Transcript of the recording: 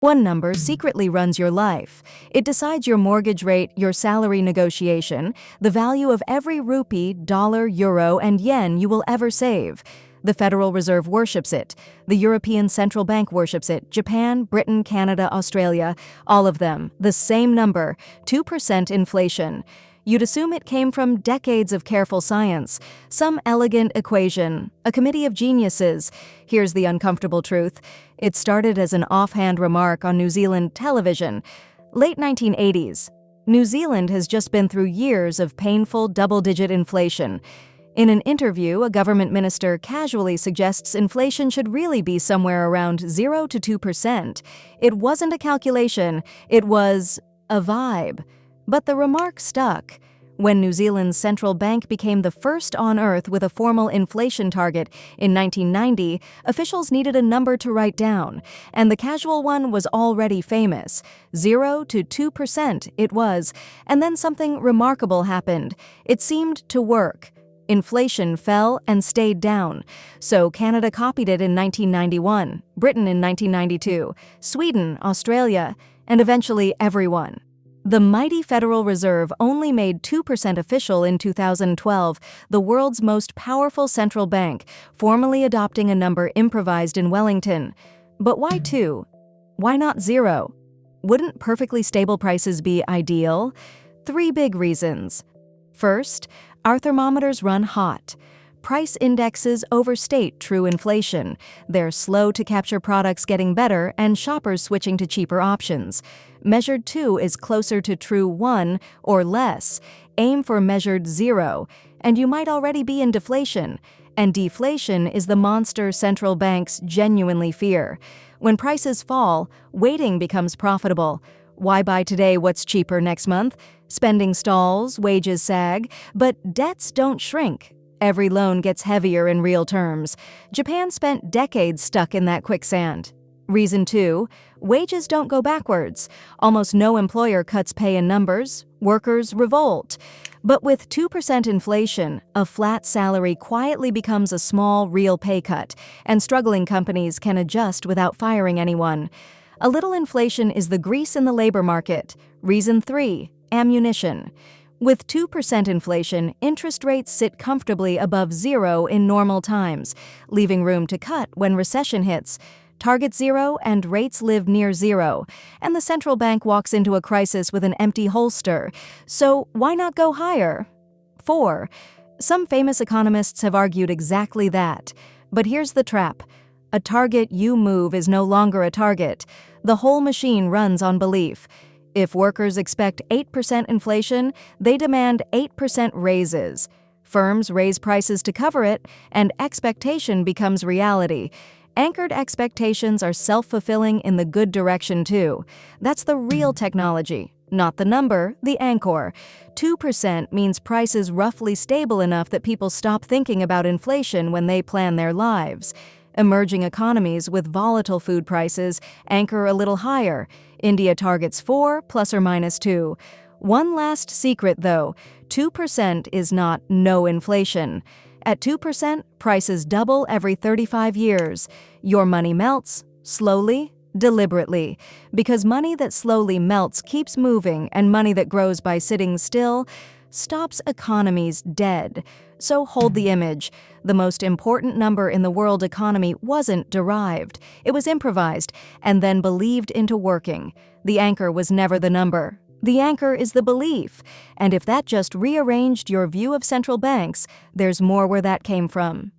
One number secretly runs your life. It decides your mortgage rate, your salary negotiation, the value of every rupee, dollar, euro, and yen you will ever save. The Federal Reserve worships it. The European Central Bank worships it. Japan, Britain, Canada, Australia, all of them, the same number, 2% inflation. You'd assume it came from decades of careful science, some elegant equation, a committee of geniuses. Here's the uncomfortable truth. It started as an offhand remark on New Zealand television. Late 1980s. New Zealand has just been through years of painful double-digit inflation. In an interview, a government minister casually suggests inflation should really be somewhere around 0 to 2%. It wasn't a calculation, it was a vibe. But the remark stuck. When New Zealand's central bank became the first on Earth with a formal inflation target in 1990, officials needed a number to write down, and the casual one was already famous. 0 to 2% it was, and then something remarkable happened. It seemed to work. Inflation fell and stayed down. So Canada copied it in 1991, Britain in 1992, Sweden, Australia, and eventually everyone. The mighty Federal Reserve only made 2% official in 2012, the world's most powerful central bank, formally adopting a number improvised in Wellington. But why 2? Why not 0? Wouldn't perfectly stable prices be ideal? 3 big reasons. First, our thermometers run hot. Price indexes overstate true inflation. They're slow to capture products getting better and shoppers switching to cheaper options. Measured 2 is closer to true 1 or less. Aim for measured 0, and you might already be in deflation. And deflation is the monster central banks genuinely fear. When prices fall, waiting becomes profitable. Why buy today what's cheaper next month? Spending stalls, wages sag, but debts don't shrink. Every loan gets heavier in real terms. Japan spent decades stuck in that quicksand. Reason 2, wages don't go backwards. Almost no employer cuts pay in numbers. Workers revolt. But with 2% inflation, a flat salary quietly becomes a small, real pay cut, and struggling companies can adjust without firing anyone. A little inflation is the grease in the labor market. Reason 3, ammunition. With 2% inflation, interest rates sit comfortably above 0 in normal times, leaving room to cut when recession hits. Target 0 and rates live near 0, and the central bank walks into a crisis with an empty holster. So why not go higher? 4. Some famous economists have argued exactly that. But here's the trap. A target you move is no longer a target. The whole machine runs on belief. If workers expect 8% inflation, they demand 8% raises. Firms raise prices to cover it, and expectation becomes reality. Anchored expectations are self-fulfilling in the good direction too. That's the real technology, not the number, the anchor. 2% means prices roughly stable enough that people stop thinking about inflation when they plan their lives. Emerging economies with volatile food prices anchor a little higher. India targets 4 plus or minus 2. One last secret though, 2% is not no inflation. At 2%, prices double every 35 years. Your money melts, slowly, deliberately. Because money that slowly melts keeps moving, and money that grows by sitting still stops economies dead. So hold the image. The most important number in the world economy wasn't derived. It was improvised and then believed into working. The anchor was never the number. The anchor is the belief. And if that just rearranged your view of central banks, there's more where that came from.